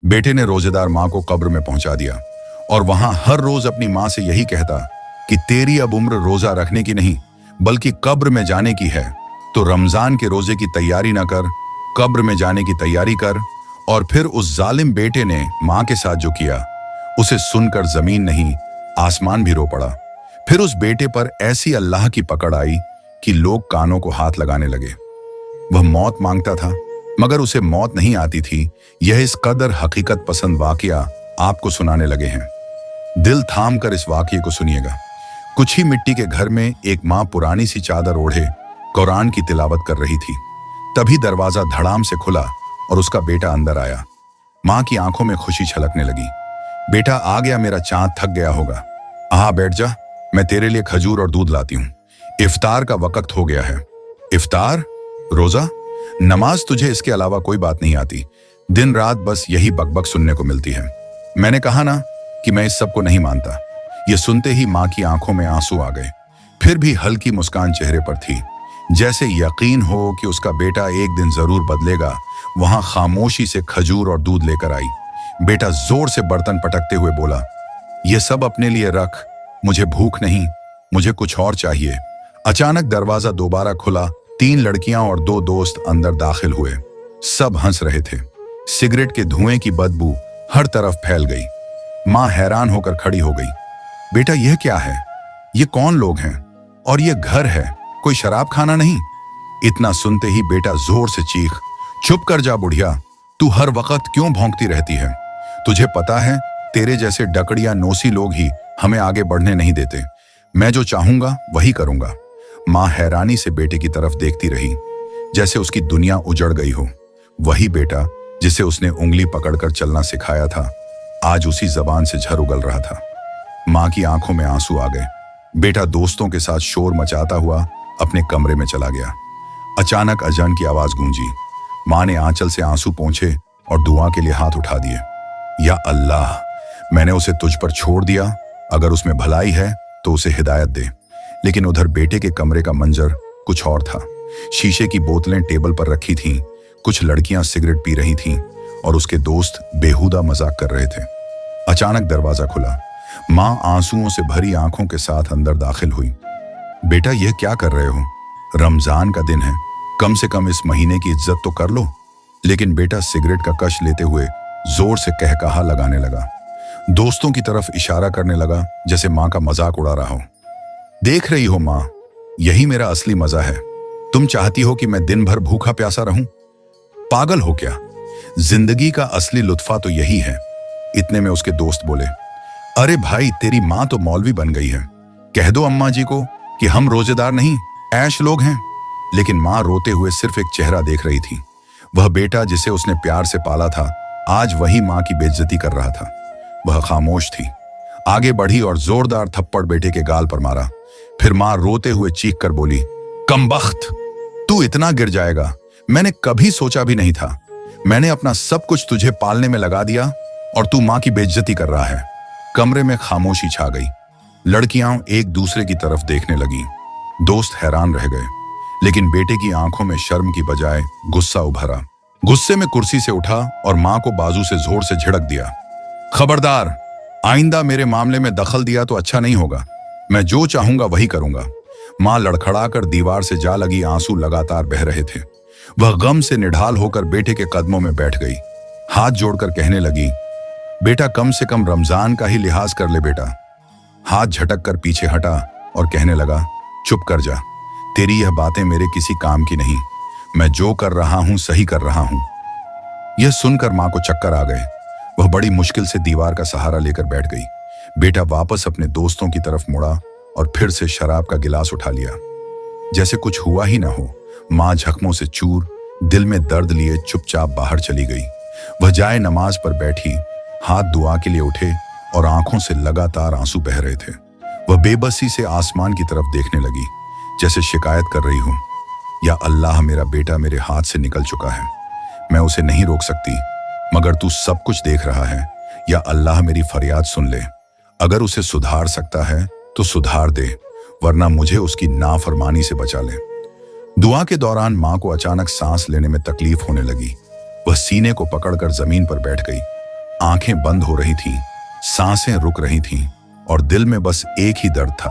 बेटे ने रोजेदार माँ को कब्र में पहुंचा दिया और वहां हर रोज अपनी माँ से यही कहता कि तेरी अब उम्र रोजा रखने की नहीं बल्कि कब्र में जाने की है, तो रमजान के रोजे की तैयारी न कर, कब्र में जाने की तैयारी कर। और फिर उस जालिम बेटे ने माँ के साथ जो किया उसे सुनकर जमीन नहीं आसमान भी रो पड़ा। फिर उस बेटे पर ऐसी अल्लाह की पकड़ आई कि लोग कानों को हाथ लगाने लगे। वह मौत मांगता था मगर उसे मौत नहीं आती थी। यह इस कदर हकीकत पसंद वाकया आपको सुनाने लगे हैं। दिल थाम कर इस वाकये को सुनिएगा। कुछ ही मिट्टी के घर में एक माँ पुरानी सी चादर ओढ़े कुरान की तिलावत कर रही थी। तभी दरवाजा धड़ाम से खुला और उसका बेटा अंदर आया। माँ की आंखों में खुशी छलकने लगी। बेटा आ गया, मेरा चांद थक गया होगा। हाँ बैठ जा, मैं तेरे लिए खजूर और दूध लाती हूँ। इफ्तार का वक्त हो गया है। इफ्तार? रोजा? नमाज तुझे इसके अलावा कोई बात नहीं आती। दिन रात बस यही बकबक सुनने को मिलती है। मैंने कहा ना कि मैं इस सब को नहीं मानता। ये सुनते ही माँ की आंखों में आंसू आ गए। फिर भी हल्की मुस्कान चेहरे पर थी, जैसे यकीन हो कि उसका बेटा एक दिन जरूर बदलेगा। वहां खामोशी से खजूर और दूध लेकर आई। बेटा जोर से बर्तन पटकते हुए बोला, ये सब अपने लिए रख, मुझे भूख नहीं, मुझे कुछ और चाहिए। अचानक दरवाजा दोबारा खुला। 3 लड़कियां और 2 दोस्त अंदर दाखिल हुए। सब हंस रहे थे। सिगरेट के धुएं की बदबू हर तरफ फैल गई। मां हैरान होकर खड़ी हो गई। बेटा यह क्या है? ये कौन लोग हैं? और ये घर है, कोई शराब खाना नहीं। इतना सुनते ही बेटा जोर से चीख, चुप कर जा बुढ़िया, तू हर वक्त क्यों भौंकती रहती है? तुझे पता है तेरे जैसे डकड़िया नोसी लोग ही हमें आगे बढ़ने नहीं देते। मैं जो चाहूंगा वही करूंगा। मां हैरानी से बेटे की तरफ देखती रही, जैसे उसकी दुनिया उजड़ गई हो। वही बेटा जिसे उसने उंगली पकड़कर चलना सिखाया था, आज उसी जबान से झर उगल रहा था। मां की आंखों में आंसू आ गए। बेटा दोस्तों के साथ शोर मचाता हुआ अपने कमरे में चला गया। अचानक अजान की आवाज गूंजी। मां ने आंचल से आंसू पोंछे और दुआ के लिए हाथ उठा दिए। या अल्लाह, मैंने उसे तुझ पर छोड़ दिया, अगर उसमें भलाई है तो उसे हिदायत दे। लेकिन उधर बेटे के कमरे का मंजर कुछ और था। शीशे की बोतलें टेबल पर रखी थीं, कुछ लड़कियां सिगरेट पी रही थीं और उसके दोस्त बेहुदा मजाक कर रहे थे। अचानक दरवाजा खुला। मां आंसुओं से भरी आंखों के साथ अंदर दाखिल हुई। बेटा यह क्या कर रहे हो? रमजान का दिन है, कम से कम इस महीने की इज्जत तो कर लो। लेकिन बेटा सिगरेट का कश लेते हुए जोर से कहकहा लगाने लगा। दोस्तों की तरफ इशारा करने लगा जैसे मां का मजाक उड़ा रहा हो। देख रही हो मां, यही मेरा असली मजा है। तुम चाहती हो कि मैं दिन भर भूखा प्यासा रहूं? पागल हो क्या? जिंदगी का असली लुत्फा तो यही है। इतने में उसके दोस्त बोले, अरे भाई तेरी मां तो मौलवी बन गई है, कह दो अम्मा जी को कि हम रोजेदार नहीं ऐश लोग हैं। लेकिन मां रोते हुए सिर्फ एक चेहरा देख रही थी। वह बेटा जिसे उसने प्यार से पाला था, आज वही मां की बेइज्जती कर रहा था। वह खामोश थी। आगे बढ़ी और जोरदार थप्पड़ बेटे के गाल पर मारा। फिर मां रोते हुए चीख कर बोली, कमबख्त, तू इतना गिर जाएगा, मैंने कभी सोचा भी नहीं था। मैंने अपना सब कुछ तुझे पालने में लगा दिया और तू मां की बेइज्जती कर रहा है। कमरे में खामोशी छा गई। लड़कियां एक दूसरे की तरफ देखने लगीं। दोस्त हैरान रह गए, लेकिन बेटे की आंखों में शर्म की बजाय गुस्सा उभरा। गुस्से में कुर्सी से उठा और मां को बाजू से जोर से झिड़क दिया। खबरदार, आइंदा मेरे मामले में दखल दिया तो अच्छा नहीं होगा। मैं जो चाहूंगा वही करूंगा। मां लड़खड़ाकर दीवार से जा लगी। आंसू लगातार बह रहे थे। वह गम से निढाल होकर बेटे के कदमों में बैठ गई। हाथ जोड़कर कहने लगी, बेटा कम से कम रमजान का ही लिहाज कर ले बेटा। हाथ झटक कर पीछे हटा और कहने लगा, चुप कर जा, तेरी यह बातें मेरे किसी काम की नहीं। मैं जो कर रहा हूं सही कर रहा हूं। यह सुनकर मां को चक्कर आ गए। वह बड़ी मुश्किल से दीवार का सहारा लेकर बैठ गई। बेटा वापस अपने दोस्तों की तरफ मुड़ा और फिर से शराब का गिलास उठा लिया। जैसे कुछ हुआ ही ना हो। मां जख्मों से चूर, दिल में दर्द लिए चुपचाप बाहर चली गई। वह जाए नमाज पर बैठी, हाथ दुआ के लिए उठे और आंखों से लगातार आंसू बह रहे थे। वह बेबसी से आसमान की तरफ देखने लगी, जैसे शिकायत कर रही हो, या अल्लाह मेरा बेटा मेरे हाथ से निकल चुका है, मैं उसे नहीं रोक सकती, मगर तू सब कुछ देख रहा है। या अल्लाह मेरी फरियाद सुन ले, अगर उसे सुधार सकता है तो सुधार दे, वरना मुझे उसकी नाफरमानी से बचा ले। दुआ के दौरान मां को अचानक सांस लेने में तकलीफ होने लगी। वह सीने को पकड़कर जमीन पर बैठ गई। आंखें बंद हो रही थीं, सांसें रुक रही थीं और दिल में बस एक ही दर्द था।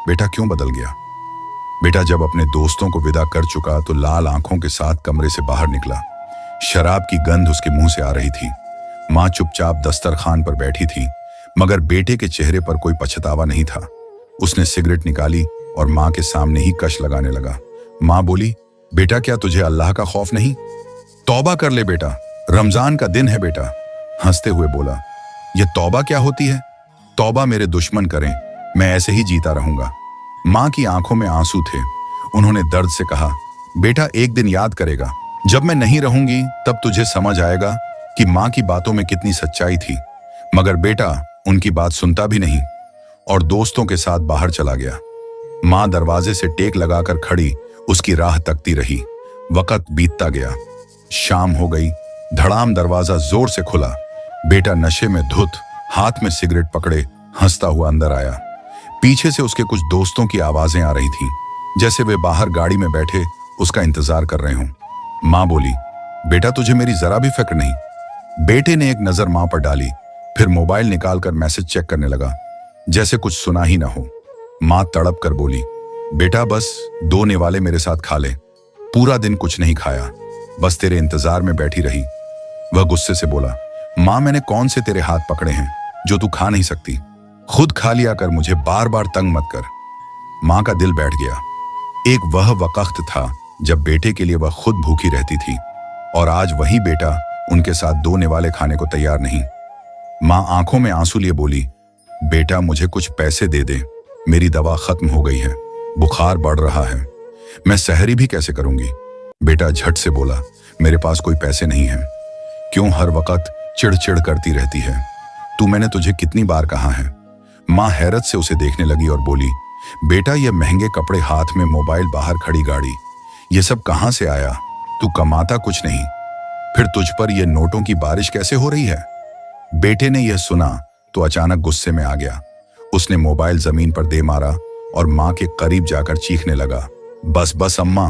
बेटा क्यों बदल गया? बेटा जब अपने दोस्तों को विदा कर चुका तो लाल आंखों के साथ कमरे से बाहर निकला। शराब की गंध उसके मुंह से आ रही थी। मां चुपचाप दस्तरखान पर बैठी थी, मगर बेटे के चेहरे पर कोई पछतावा नहीं था। उसने सिगरेट निकाली और मां के सामने ही कश लगाने लगा। मां बोली, बेटा क्या तुझे अल्लाह का खौफ नहीं? तौबा कर ले बेटा, रमजान का दिन है बेटा। हंसते हुए बोला, यह तौबा क्या होती है? तौबा मेरे दुश्मन करें, मैं ऐसे ही जीता रहूंगा। मां की आंखों में आंसू थे। उन्होंने दर्द से कहा, बेटा एक दिन याद करेगा, जब मैं नहीं रहूंगी तब तुझे समझ आएगा कि मां की बातों में कितनी सच्चाई थी। मगर बेटा उनकी बात सुनता भी नहीं और दोस्तों के साथ बाहर चला गया। मां दरवाजे से टेक लगाकर खड़ी उसकी राह तकती रही। वक्त बीतता गया, शाम हो गई। धड़ाम दरवाजा जोर से खुला। बेटा नशे में धुत, हाथ में सिगरेट पकड़े हंसता हुआ अंदर आया। पीछे से उसके कुछ दोस्तों की आवाजें आ रही थीं, जैसे वे बाहर गाड़ी में बैठे उसका इंतजार कर रहे हों। मां बोली, बेटा तुझे मेरी जरा भी फिक्र नहीं? बेटे ने एक नजर मां पर डाली, फिर मोबाइल निकालकर मैसेज चेक करने लगा, जैसे कुछ सुना ही ना हो। मां तड़प कर बोली, बेटा बस 2 निवाले मेरे साथ खा ले। पूरा दिन कुछ नहीं खाया, बस तेरे इंतजार में बैठी रही। वह गुस्से से बोला, मां मैंने कौन से तेरे हाथ पकड़े हैं जो तू खा नहीं सकती? खुद खा लिया कर, मुझे बार बार तंग मत कर। मां का दिल बैठ गया। एक वह वक्त था जब बेटे के लिए वह खुद भूखी रहती थी और आज वही बेटा उनके साथ 2 निवाले खाने को तैयार नहीं। मां आंखों में आंसू लिए बोली, बेटा मुझे कुछ पैसे दे दे, मेरी दवा खत्म हो गई है, बुखार बढ़ रहा है, मैं सहरी भी कैसे करूंगी? बेटा झट से बोला, मेरे पास कोई पैसे नहीं है। क्यों हर वक्त चिड़चिड़ करती रहती है? तू मैंने तुझे कितनी बार कहा है? मां हैरत से उसे देखने लगी और बोली, बेटा ये महंगे कपड़े, हाथ में मोबाइल, बाहर खड़ी गाड़ी, ये सब कहां से आया? तू कमाता कुछ नहीं, फिर तुझ पर ये नोटों की बारिश कैसे हो रही है? बेटे ने यह सुना तो अचानक गुस्से में आ गया। उसने मोबाइल जमीन पर दे मारा और मां के करीब जाकर चीखने लगा, बस बस अम्मा,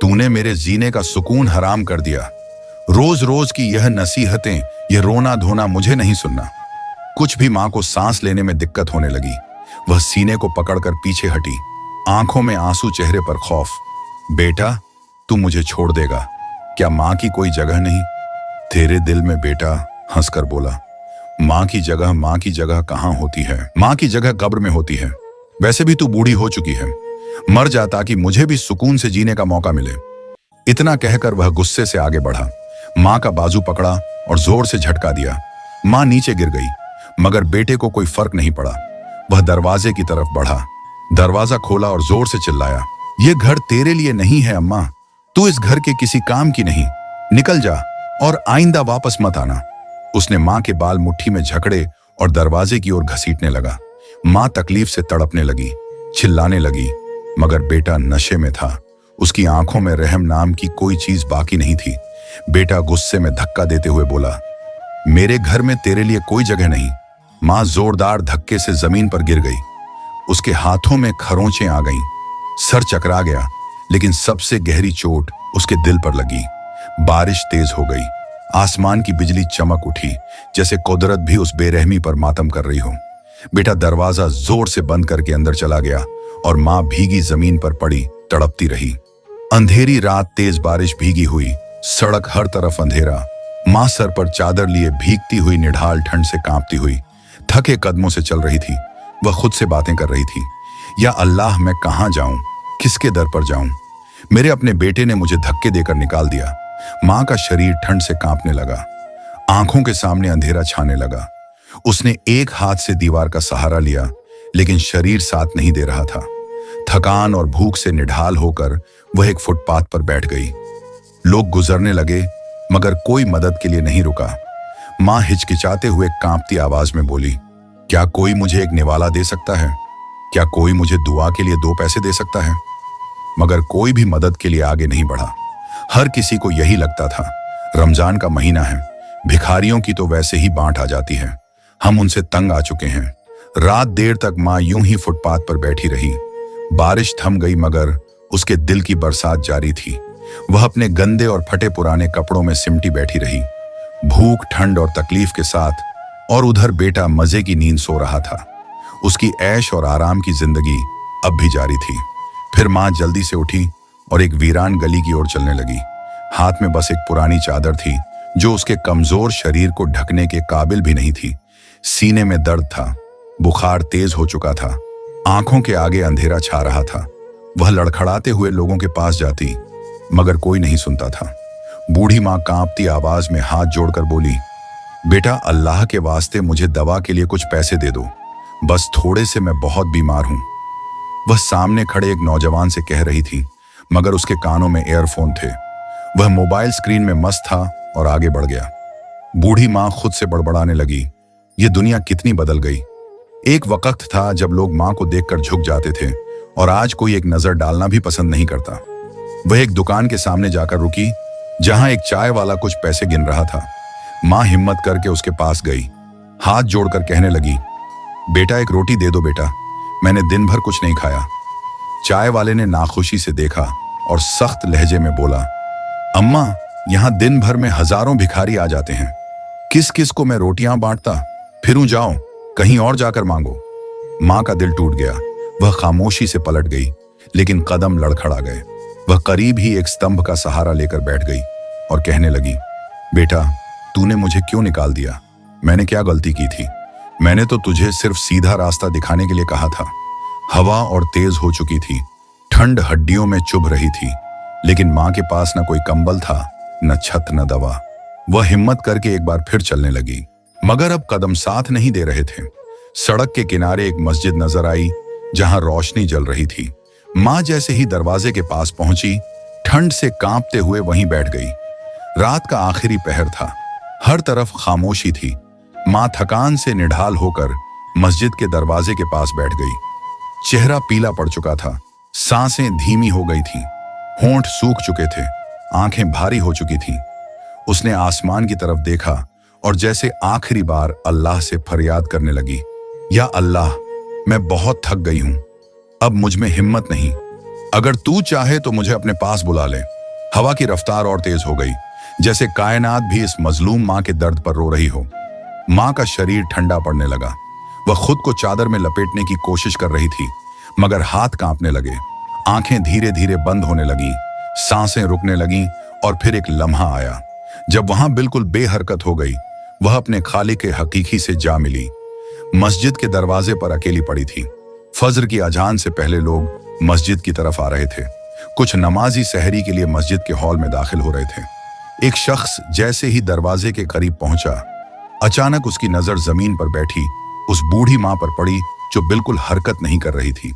तूने मेरे जीने का सुकून हराम कर दिया। रोज रोज की यह नसीहतें, यह रोना धोना मुझे नहीं सुनना। कुछ भी मां को सांस लेने में दिक्कत होने लगी। वह सीने को पकड़कर पीछे हटी, आंखों में आंसू, चेहरे पर खौफ। बेटा तू मुझे छोड़ देगा? क्या मां की कोई जगह नहीं तेरे दिल में? बेटा हंसकर बोला, मां की जगह कहां होती है? मां की जगह कब्र में होती है। वैसे भी तू बूढ़ी हो चुकी है, मर जा ताकि मुझे भी सुकून से जीने का मौका मिले। इतना कहकर वह गुस्से से आगे बढ़ा। मां का बाजू पकड़ा और जोर से झटका दिया। मां नीचे गिर गई, मगर बेटे को कोई फर्क नहीं पड़ा। वह दरवाजे की तरफ बढ़ा, दरवाजा खोला और जोर से चिल्लाया, यह घर तेरे लिए नहीं है अम्मा, तू इस घर के किसी काम की नहीं, निकल जा और आइंदा वापस मत आना। उसने मां के बाल मुट्ठी में जकड़े और दरवाजे की ओर घसीटने लगा। मां तकलीफ से तड़पने लगी, चिल्लाने लगी, मगर बेटा नशे में था। उसकी आंखों में रहम नाम की कोई चीज बाकी नहीं थी। बेटा गुस्से में धक्का देते हुए बोला, मेरे घर में तेरे लिए कोई जगह नहीं। मां जोरदार धक्के से जमीन पर गिर गई। उसके हाथों में खरोंचें आ गईं, सर चकरा गया, लेकिन सबसे गहरी चोट उसके दिल पर लगी। बारिश तेज हो गई, आसमान की बिजली चमक उठी, जैसे कुदरत भी उस बेरहमी पर मातम कर रही हो। बेटा दरवाजा जोर से बंद करके अंदर चला गया और मां भीगी जमीन पर पड़ी तड़पती रही। अंधेरी रात, तेज बारिश भीगी हुई, सड़क हर तरफ अंधेरा। मां सर पर चादर लिए भीगती हुई निढाल ठंड से कांपती हुई थके कदमों से चल रही थी। वह खुद से बातें कर रही थी, या अल्लाह मैं कहां जाऊं, किसके दर पर जाऊं? मेरे अपने बेटे ने मुझे धक्के देकर निकाल दिया। मां का शरीर ठंड से कांपने लगा, आंखों के सामने अंधेरा छाने लगा। उसने एक हाथ से दीवार का सहारा लिया, लेकिन शरीर साथ नहीं दे रहा था। थकान और भूख से निढाल होकर वह एक फुटपाथ पर बैठ गई। लोग गुजरने लगे, मगर कोई मदद के लिए नहीं रुका। मां हिचकिचाते हुए कांपती आवाज में बोली, क्या कोई मुझे एक निवाला दे सकता है? क्या कोई मुझे दुआ के लिए 2 पैसे दे सकता है? मगर कोई भी मदद के लिए आगे नहीं बढ़ा। हर किसी को यही लगता था, रमजान का महीना है, भिखारियों की तो वैसे ही बांट आ जाती है, हम उनसे तंग आ चुके हैं। रात देर तक मां यूं ही फुटपाथ पर बैठी रही। बारिश थम गई, मगर उसके दिल की बरसात जारी थी। वह अपने गंदे और फटे पुराने कपड़ों में सिमटी बैठी रही। भूख, ठंड और तकलीफ के साथ, और उधर बेटा मजे की नींद सो रहा था। उसकी ऐश और आराम की जिंदगी अब भी जारी थी। फिर माँ जल्दी से उठी और एक वीरान गली की ओर चलने लगी। हाथ में बस एक पुरानी चादर थी जो उसके कमजोर शरीर को ढकने के काबिल भी नहीं थी। सीने में दर्द था, बुखार तेज हो चुका था, आंखों के आगे अंधेरा छा रहा था। वह लड़खड़ाते हुए लोगों के पास जाती, मगर कोई नहीं सुनता था। बूढ़ी माँ कांपती आवाज में हाथ जोड़कर बोली, बेटा अल्लाह के वास्ते मुझे दवा के लिए कुछ पैसे दे दो, बस थोड़े से, मैं बहुत बीमार हूं। वह सामने खड़े एक नौजवान से कह रही थी, मगर उसके कानों में एयरफोन थे। वह मोबाइल स्क्रीन में मस्त था और आगे बढ़ गया। बूढ़ी माँ खुद से बड़बड़ाने लगी, ये दुनिया कितनी बदल गई। एक वक्त था जब लोग माँ को देखकर झुक जाते थे और आज कोई एक नजर डालना भी पसंद नहीं करता। वह एक दुकान के सामने जाकर रुकी जहां एक चाय वाला कुछ पैसे गिन रहा था। माँ हिम्मत करके उसके पास गई, हाथ जोड़कर कहने लगी, बेटा एक रोटी दे दो बेटा, मैंने दिन भर कुछ नहीं खाया। चाय वाले ने नाखुशी से देखा और सख्त लहजे में बोला, अम्मा यहां दिन भर में हजारों भिखारी आ जाते हैं, किस किस को मैं रोटियां बांटता फिरूं, जाओ कहीं और जाकर मांगो। मां का दिल टूट गया। वह खामोशी से पलट गई, लेकिन कदम लड़खड़ा गए। वह करीब ही एक स्तंभ का सहारा लेकर बैठ गई और कहने लगी, बेटा तूने मुझे क्यों निकाल दिया, मैंने क्या गलती की थी? मैंने तो तुझे सिर्फ सीधा रास्ता दिखाने के लिए कहा था। हवा और तेज हो चुकी थी, ठंड हड्डियों में चुभ रही थी, लेकिन मां के पास न कोई कंबल था, न छत, न दवा। वह हिम्मत करके एक बार फिर चलने लगी, मगर अब कदम साथ नहीं दे रहे थे। सड़क के किनारे एक मस्जिद नजर आई जहां रोशनी जल रही थी। मां जैसे ही दरवाजे के पास पहुंची, ठंड से कांपते हुए वहीं बैठ गई। रात का आखिरी पहर था, हर तरफ खामोशी थी। मां थकान से निढाल होकर मस्जिद के दरवाजे के पास बैठ गई। चेहरा पीला पड़ चुका था, सांसें धीमी हो गई थीं, होंठ सूख चुके थे, आंखें भारी हो चुकी थीं। उसने आसमान की तरफ देखा और जैसे आखिरी बार अल्लाह से फरियाद करने लगी, या अल्लाह मैं बहुत थक गई हूं, अब मुझ में हिम्मत नहीं, अगर तू चाहे तो मुझे अपने पास बुला ले। हवा की रफ्तार और तेज हो गई, जैसे कायनात भी इस मजलूम मां के दर्द पर रो रही हो। मां का शरीर ठंडा पड़ने लगा। वह खुद को चादर में लपेटने की कोशिश कर रही थी, मगर हाथ कांपने लगे, आंखें धीरे धीरे बंद होने लगीं, सांसें रुकने लगीं। और फिर एक लम्हा आया जब वहां बिल्कुल बेहरकत हो गई। वह अपने खालिक के हकीकी से जा मिली। मस्जिद के दरवाजे पर अकेली पड़ी थी। फज्र की अजान से पहले लोग मस्जिद की तरफ आ रहे थे। कुछ नमाजी सहरी के लिए मस्जिद के हॉल में दाखिल हो रहे थे। एक शख्स जैसे ही दरवाजे के करीब पहुंचा, अचानक उसकी नजर जमीन पर बैठी उस बूढ़ी मां पर पड़ी जो बिल्कुल हरकत नहीं कर रही थी।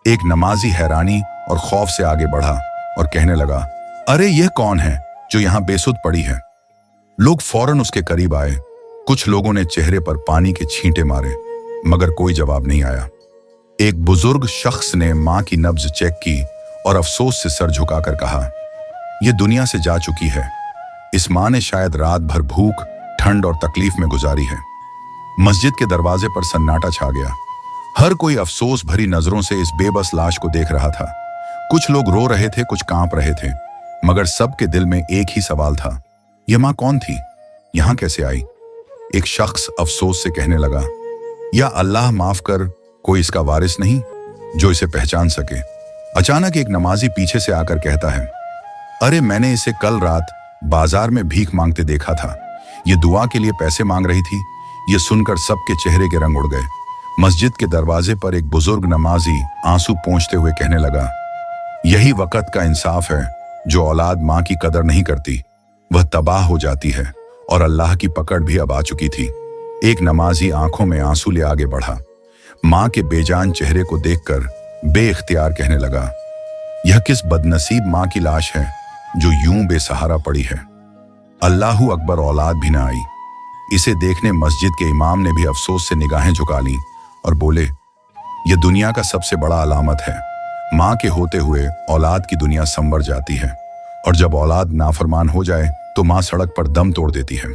एक नमाजी हैरानी और खौफ से आगे बढ़ा और कहने लगा, अरे यह कौन है जो यहां बेसुध पड़ी है? लोग फौरन उसके करीब आए। कुछ लोगों ने चेहरे पर पानी के छींटे मारे, मगर कोई जवाब नहीं आया। एक बुजुर्ग शख्स ने मां की नब्ज चेक की और अफसोस से सर झुकाकर कहा, यह दुनिया से जा चुकी है। इस मां ने शायद रात भर भूख, ठंड और तकलीफ में गुजारी है। मस्जिद के दरवाजे पर सन्नाटा छा गया। हर कोई अफसोस भरी नजरों से इस बेबस लाश को देख रहा था। कुछ लोग रो रहे थे, कुछ कांप रहे थे, मगर सबके दिल में एक ही सवाल था, यह मां कौन थी, यहां कैसे आई? एक शख्स अफसोस से कहने लगा, या अल्लाह माफ कर, कोई इसका वारिस नहीं जो इसे पहचान सके। अचानक एक नमाजी पीछे से आकर कहता है, अरे मैंने इसे कल रात बाजार में भीख मांगते देखा था, ये दुआ के लिए पैसे मांग रही थी। ये सुनकर सबके चेहरे के रंग उड़ गए। मस्जिद के दरवाजे पर एक बुजुर्ग नमाजी आंसू पोंछते हुए कहने लगा, यही वक्त का इंसाफ है, जो औलाद मां की कदर नहीं करती वह तबाह हो जाती है, और अल्लाह की पकड़ भी अब आ चुकी थी। एक नमाजी आंखों में आंसू ले आगे बढ़ा। मां के बेजान चेहरे को देखकर बेइख्तियार कहने लगा, यह किस बदनसीब मां की लाश है जो यूं बेसहारा पड़ी है। अल्लाहू अकबर, औलाद भी ना आई। इसे देखने मस्जिद के इमाम ने भी अफसोस से निगाहें झुका लीं और बोले, यह दुनिया का सबसे बड़ा अलामत है। मां के होते हुए औलाद की दुनिया संवर जाती है, और जब औलाद नाफरमान हो जाए तो मां सड़क पर दम तोड़ देती है।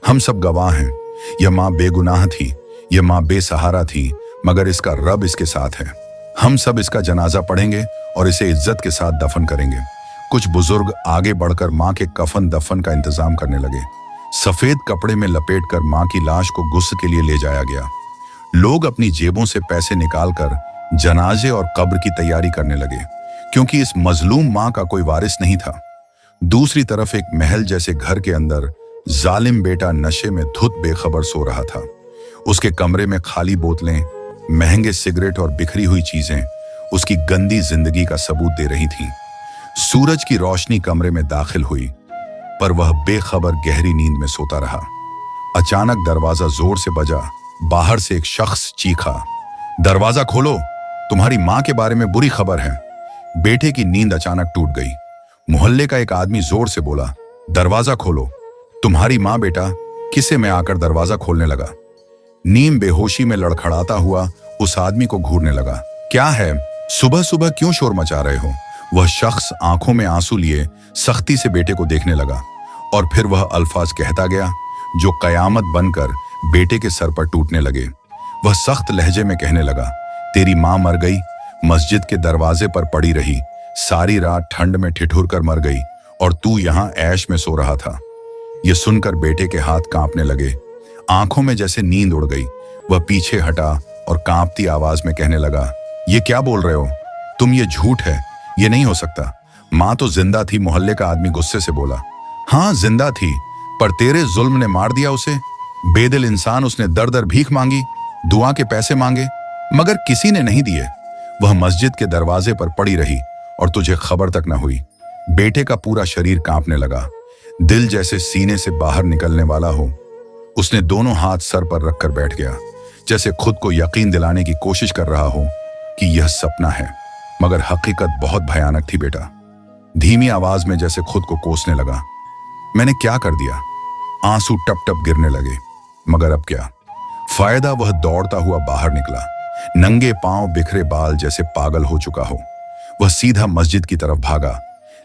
हम सब गवाह हैं, यह मां बेगुनाह थी, यह मां बेसहारा थी, मगर इसका रब इसके साथ है। हम सब इसका जनाजा पढ़ेंगे और इसे इज्जत के साथ दफन करेंगे। कुछ बुजुर्ग आगे बढ़कर मां के कफन दफन का इंतजाम करने लगे। सफेद कपड़े में लपेटकर मां की लाश को गुस्ल के लिए ले जाया गया। लोग अपनी जेबों से पैसे निकालकर जनाजे और कब्र की तैयारी करने लगे, क्योंकि इस मजलूम मां का कोई वारिस नहीं था। दूसरी तरफ एक महल जैसे घर के अंदर जालिम बेटा नशे में धुत बेखबर सो रहा था। उसके कमरे में खाली बोतलें, महंगे सिगरेट और बिखरी हुई चीजें उसकी गंदी जिंदगी का सबूत दे रही थीं। सूरज की रोशनी कमरे में दाखिल हुई, पर वह बेखबर गहरी नींद में सोता रहा। अचानक दरवाजा जोर से बजा। बाहर से एक शख्स चीखा, दरवाजा खोलो, तुम्हारी मां के बारे में बुरी खबर है। बेटे की नींद अचानक टूट गई। मोहल्ले का एक आदमी जोर से बोला, दरवाजा खोलो, तुम्हारी मां बेटा। किसे में आकर दरवाजा खोलने लगा। नीम बेहोशी में लड़खड़ाता हुआ उस आदमी को घूरने लगा। क्या है, सुबह सुबह क्यों शोर मचा रहे हो? वह शख्स आंखों में आंसू लिए सख्ती से बेटे को देखने लगा और फिर वह अल्फाज कहता गया जो कयामत बनकर बेटे के सर पर टूटने लगे। वह सख्त लहजे में कहने लगा, तेरी मां मर गई, मस्जिद के दरवाजे पर पड़ी रही, सारी रात ठंड में ठिठुर कर मर गई और तू यहां ऐश में सो रहा था। यह सुनकर बेटे के हाथ कांपने लगे, आंखों में जैसे नींद उड़ गई। वह पीछे हटा और कांपती आवाज में कहने लगा, ये क्या बोल रहे हो तुम? ये झूठ है, ये नहीं हो सकता। मां तो जिंदा थी। मोहल्ले का आदमी गुस्से से बोला, हाँ जिंदा थी, पर तेरे जुल्म ने मार दिया उसे। बेदिल इंसान, उसने दर दर भीख मांगी, दुआ के पैसे मांगे, मगर किसी ने नहीं दिए। वह मस्जिद के दरवाजे पर पड़ी रही और तुझे खबर तक न हुई। बेटे का पूरा शरीर कांपने लगा, दिल जैसे सीने से बाहर निकलने वाला हो। उसने दोनों हाथ सर पर रखकर बैठ गया, जैसे खुद को यकीन दिलाने की कोशिश कर रहा हो कि यह सपना है, मगर हकीकत बहुत भयानक थी। बेटा धीमी आवाज में जैसे खुद को कोसने लगा, मैंने क्या कर दिया? आंसू टप टप गिरने लगे, मगर अब क्या फायदा? वह दौड़ता हुआ बाहर निकला, नंगे पांव, बिखरे बाल, जैसे पागल हो चुका हो। वह सीधा मस्जिद की तरफ भागा,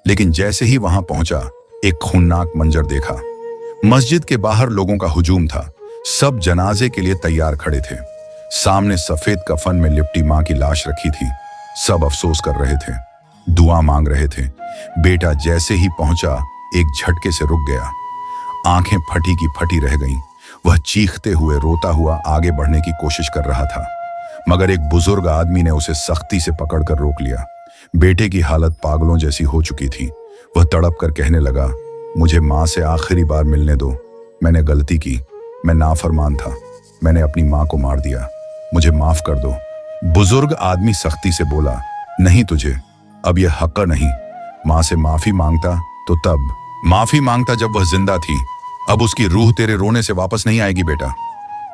लेकिन जैसे ही वहां पहुंचा एक खूननाक मंजर देखा। मस्जिद के बाहर लोगों का हुजूम था, सब जनाजे के लिए तैयार खड़े थे। सामने सफेद कफन में लिपटी मां की लाश रखी थी। सब अफसोस कर रहे थे, दुआ मांग रहे थे। बेटा जैसे ही पहुंचा एक झटके से रुक गया, आंखें फटी की फटी रह गईं। वह चीखते हुए, रोता हुआ आगे बढ़ने की कोशिश कर रहा था, मगर एक बुजुर्ग आदमी ने उसे सख्ती से पकड़कर रोक लिया। बेटे की हालत पागलों जैसी हो चुकी थी। वह तड़प कर कहने लगा, मुझे मां से आखिरी बार मिलने दो, मैंने गलती की, मैं नाफरमान था, मैंने अपनी मां को मार दिया, मुझे माफ कर दो। बुजुर्ग आदमी सख्ती से बोला, नहीं, तुझे अब यह हक नहीं। मां से माफी मांगता तो तब माफी मांगता जब वह जिंदा थी। अब उसकी रूह तेरे रोने से वापस नहीं आएगी बेटा।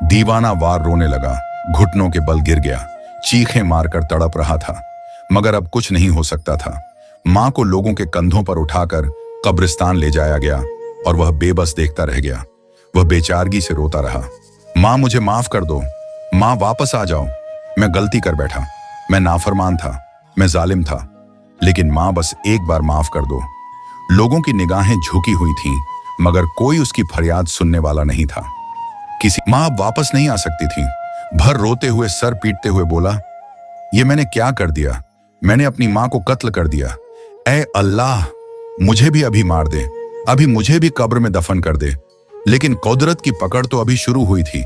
दीवाना वार रोने लगा, घुटनों के बल गिर गया, चीखें मारकर तड़प रहा था, मगर अब कुछ नहीं हो सकता था। मां को लोगों के कंधों पर उठाकर कब्रिस्तान ले जाया गया और वह बेबस देखता रह गया। वह बेचारगी से रोता रहा, मां मुझे माफ कर दो, मां वापस आ जाओ, मैं गलती कर बैठा, मैं नाफरमान था, मैं जालिम था, लेकिन मां बस एक बार माफ कर दो। लोगों की निगाहें झुकी हुई थीं, मगर कोई उसकी फरियाद सुनने वाला नहीं था। किसी मां अब वापस नहीं आ सकती थी। भर रोते हुए, सर पीटते हुए बोला, ये मैंने क्या कर दिया? मैंने अपनी मां को कत्ल कर दिया। ऐ अल्लाह, मुझे भी अभी मार दे, अभी मुझे भी कब्र में दफन कर दे। लेकिन कुदरत की पकड़ तो अभी शुरू हुई थी।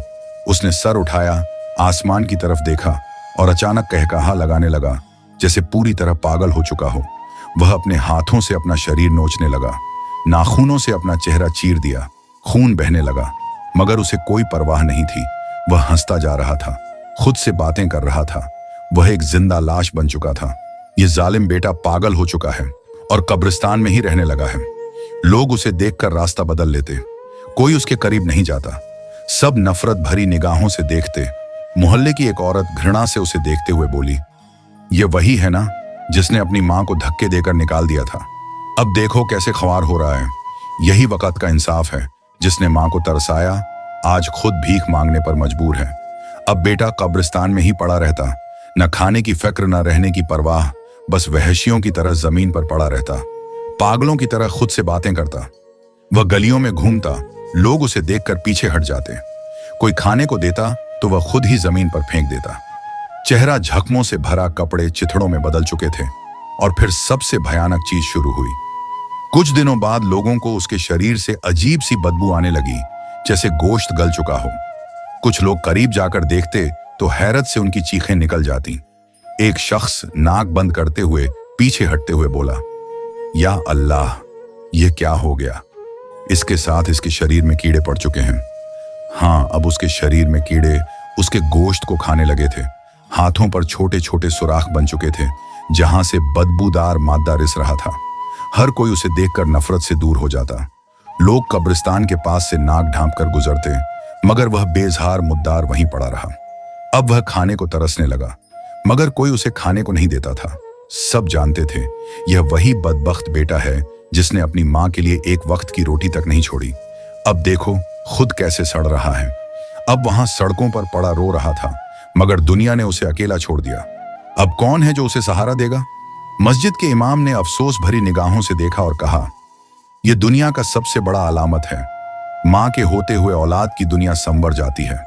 उसने सर उठाया, आसमान की तरफ देखा और अचानक कहकहा लगाने लगा, जैसे पूरी तरह पागल हो चुका हो। वह अपने हाथों से अपना शरीर नोचने लगा, नाखूनों से अपना चेहरा चीर दिया, खून बहने लगा, मगर उसे कोई परवाह नहीं थी। वह हंसता जा रहा था, खुद से बातें कर रहा था। वह एक जिंदा लाश बन चुका था। यह जालिम बेटा पागल हो चुका है और कब्रिस्तान में ही रहने लगा है। लोग उसे देखकर रास्ता बदल लेते, कोई उसके करीब नहीं जाता। सब नफरत भरी निगाहों से देखते। मोहल्ले की एक औरत घृणा से उसे देखते हुए बोली, यह वही है ना जिसने अपनी मां को धक्के देकर निकाल दिया था? अब देखो कैसे ख्वार हो रहा है। यही वक़्त का इंसाफ है। जिसने मां को तरसाया आज खुद भीख मांगने पर मजबूर है। अब बेटा कब्रिस्तान में ही पड़ा रहता, न खाने की फिक्र, न रहने की परवाह, बस वहशियों की तरह जमीन पर पड़ा रहता, पागलों की तरह खुद से बातें करता। वह गलियों में घूमता, लोग उसे देखकर पीछे हट जाते। कोई खाने को देता तो वह खुद ही जमीन पर फेंक देता। चेहरा जख्मों से भरा, कपड़े चिथड़ों में बदल चुके थे। और फिर सबसे भयानक चीज शुरू हुई। कुछ दिनों बाद लोगों को उसके शरीर से अजीब सी बदबू आने लगी, जैसे गोश्त गल चुका हो। कुछ लोग करीब जाकर देखते तो हैरत से उनकी चीखें निकल जाती। एक शख्स नाक बंद करते हुए पीछे हटते हुए बोला, या अल्लाह, ये क्या हो गया? इसके साथ इसके शरीर में कीड़े पड़ चुके हैं। हाँ, अब उसके शरीर में कीड़े उसके गोश्त को खाने लगे थे। हाथों पर छोटे छोटे सुराख बन चुके थे, जहां से बदबूदार मादा रिस रहा था। हर कोई उसे देखकर नफरत से दूर हो जाता। लोग कब्रिस्तान के पास से नाक ढांप कर गुजरते, मगर वह बेजहार मुद्दार वहीं पड़ा रहा। अब वह खाने को तरसने लगा, मगर कोई उसे खाने को नहीं देता था। सब जानते थे यह वही बदबख्त बेटा है जिसने अपनी मां के लिए एक वक्त की रोटी तक नहीं छोड़ी। अब देखो खुद कैसे सड़ रहा है। अब वहां सड़कों पर पड़ा रो रहा था, मगर दुनिया ने उसे अकेला छोड़ दिया। अब कौन है जो उसे सहारा देगा? मस्जिद के इमाम ने अफसोस भरी निगाहों से देखा और कहा, यह दुनिया का सबसे बड़ा अलामत है। मां के होते हुए औलाद की दुनिया संवर जाती है,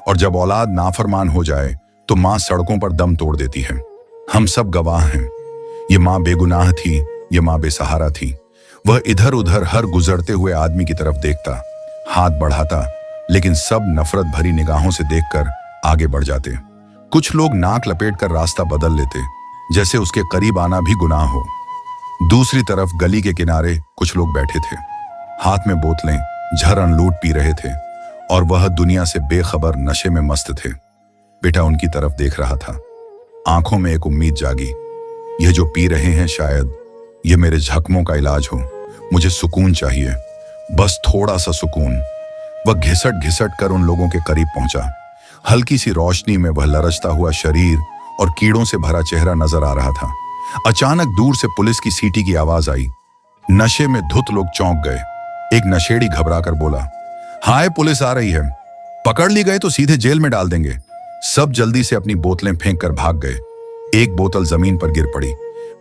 और जब औलाद नाफरमान हो जाए तो मां सड़कों पर दम तोड़ देती है। हम सब गवाह हैं। ये मां बेगुनाह थी, ये मां बेसहारा थी। वह इधर उधर हर गुजरते हुए आदमी की तरफ देखता, हाथ बढ़ाता, लेकिन सब नफरत भरी निगाहों से देखकर आगे बढ़ जाते। कुछ लोग नाक लपेटकर रास्ता बदल लेते, जैसे उसके करीब आना भी गुनाह हो। दूसरी तरफ गली के किनारे कुछ लोग बैठे थे, हाथ में बोतलें झरन लूट पी रहे थे, और वह दुनिया से बेखबर नशे में मस्त थे। बेटा उनकी तरफ देख रहा था। आंखों में एक उम्मीद जागी, यह जो पी रहे हैं शायद यह मेरे जख्मों का इलाज हो। मुझे सुकून चाहिए, बस थोड़ा सा सुकून। वह घिसट घिसट कर उन लोगों के करीब पहुंचा। हल्की सी रोशनी में वह लरजता हुआ शरीर और कीड़ों से भरा चेहरा नजर आ रहा था। अचानक दूर से पुलिस की सीटी की आवाज आई। नशे में धुत लोग चौंक गए। एक नशेड़ी घबराकर बोला, हाय, पुलिस आ रही है, पकड़ ली गए तो सीधे जेल में डाल देंगे। सब जल्दी से अपनी बोतलें फेंक कर भाग गए। एक बोतल जमीन पर गिर पड़ी।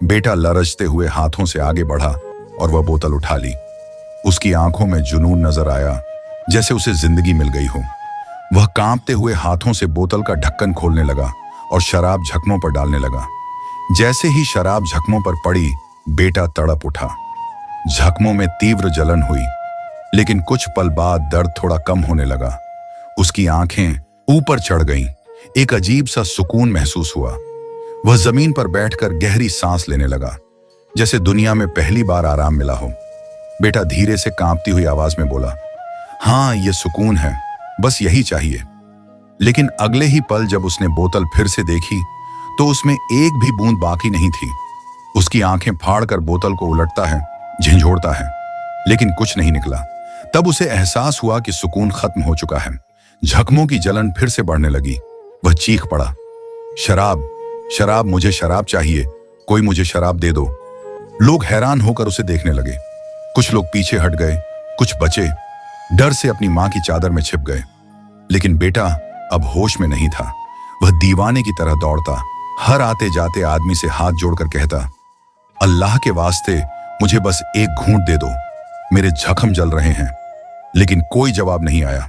बेटा लरजते हुए हाथों से आगे बढ़ा और वह बोतल उठा ली। उसकी आंखों में जुनून नजर आया, जैसे उसे जिंदगी मिल गई हो। वह कांपते हुए हाथों से बोतल का ढक्कन खोलने लगा और शराब जख्मों पर डालने लगा। जैसे ही शराब जख्मों पर पड़ी, बेटा तड़प उठा। जख्मों में तीव्र जलन हुई, लेकिन कुछ पल बाद दर्द थोड़ा कम होने लगा। उसकी आंखें ऊपर चढ़ गईं। एक अजीब सा सुकून महसूस हुआ। वह जमीन पर बैठकर गहरी सांस लेने लगा, जैसे दुनिया में पहली बार आराम मिला हो। बेटा धीरे से कांपती हुई आवाज में बोला, हाँ, यह सुकून है, बस यही चाहिए। लेकिन अगले ही पल जब उसने बोतल फिर से देखी तो उसमें एक भी बूंद बाकी नहीं थी। उसकी आंखें फाड़कर बोतल को उलटता है, झंझोड़ता है, लेकिन कुछ नहीं निकला। तब उसे एहसास हुआ कि सुकून खत्म हो चुका है। जख्मों की जलन फिर से बढ़ने लगी। वह चीख पड़ा, शराब, शराब, मुझे शराब चाहिए, कोई मुझे शराब दे दो। लोग हैरान होकर उसे देखने लगे। कुछ लोग पीछे हट गए, कुछ बचे, डर से अपनी मां की चादर में छिप गए। लेकिन बेटा अब होश में नहीं था। वह दीवाने की तरह दौड़ता, हर आते जाते आदमी से हाथ जोड़कर कहता, अल्लाह के वास्ते मुझे बस एक घूंट दे दो, मेरे जख्म जल रहे हैं। लेकिन कोई जवाब नहीं आया।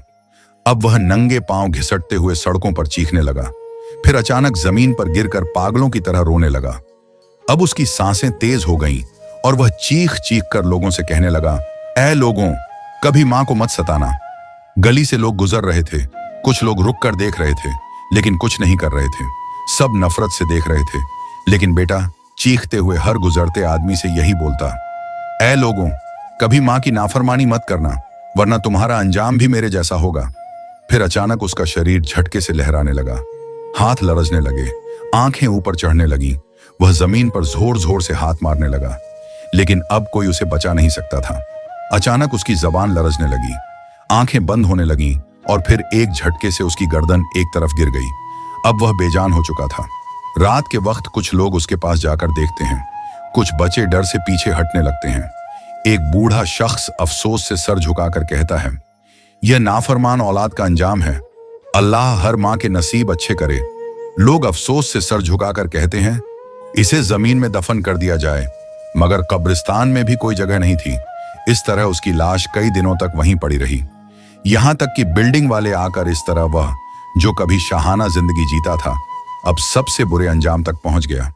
अब वह नंगे पांव घिसटते हुए सड़कों पर चीखने लगा, फिर अचानक जमीन पर गिरकर पागलों की तरह रोने लगा। अब उसकी सांसें तेज हो गईं और वह चीख चीख कर लोगों से कहने लगा, ऐ लोगों, कभी मां को मत सताना। गली से लोग गुजर रहे थे, कुछ लोग रुक कर देख रहे थे, लेकिन कुछ नहीं कर रहे थे। सब नफरत से देख रहे थे। लेकिन बेटा चीखते हुए हर गुजरते आदमी से यही बोलता, ऐ लोगों, कभी मां की नाफरमानी मत करना, वरना तुम्हारा अंजाम भी मेरे जैसा होगा। फिर अचानक उसका शरीर झटके से लहराने लगा, हाथ लरजने लगे, आंखें ऊपर चढ़ने लगी। वह जमीन पर जोर जोर से हाथ मारने लगा, लेकिन अब कोई उसे बचा नहीं सकता था। अचानक उसकी जबान लरजने लगी, आंखें बंद होने लगीं और फिर एक झटके से उसकी गर्दन एक तरफ गिर गई। अब वह बेजान हो चुका था। रात के वक्त कुछ लोग उसके पास जाकर देखते हैं, कुछ बच्चे डर से पीछे हटने लगते हैं। एक बूढ़ा शख्स अफसोस से सर झुकाकर कहता है, यह नाफरमान औलाद का अंजाम है, अल्लाह हर मां के नसीब अच्छे करे। लोग अफसोस से सर झुकाकर कहते हैं, इसे जमीन में दफन कर दिया जाए, मगर कब्रिस्तान में भी कोई जगह नहीं थी। इस तरह उसकी लाश कई दिनों तक वहीं पड़ी रही, यहां तक कि बिल्डिंग वाले आकर इस तरह वह जो कभी शाहाना जिंदगी जीता था, अब सबसे बुरे अंजाम तक पहुंच गया।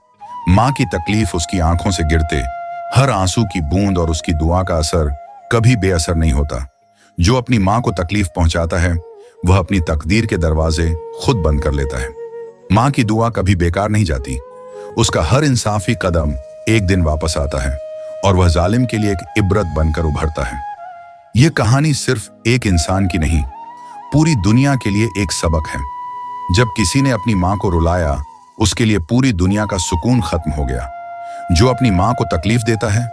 मां की तकलीफ उसकी आंखों से गिरते हर आंसू की बूंद और उसकी दुआ का असर कभी बेअसर नहीं होता। जो अपनी मां को तकलीफ पहुंचाता है वह अपनी तकदीर के दरवाजे खुद बंद कर लेता है। मां की दुआ कभी बेकार नहीं जाती। उसका हर इंसाफी कदम एक दिन वापस आता है और वह जालिम के लिए एक इबरत बनकर उभरता है। यह कहानी सिर्फ एक इंसान की नहीं, पूरी दुनिया के लिए एक सबक है। जब किसी ने अपनी मां को रुलाया, उसके लिए पूरी दुनिया का सुकून खत्म हो गया। जो अपनी मां को तकलीफ देता है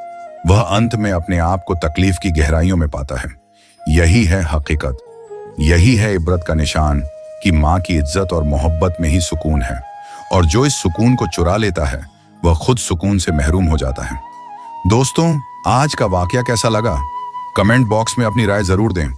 वह अंत में अपने आप को तकलीफ की गहराइयों में पाता है। यही है हकीकत, यही है इबरत का निशान कि मां की इज्जत और मोहब्बत में ही सुकून है, और जो इस सुकून को चुरा लेता है वह खुद सुकून से महरूम हो जाता है। दोस्तों, आज का वाकया कैसा लगा? कमेंट बॉक्स में अपनी राय जरूर दें।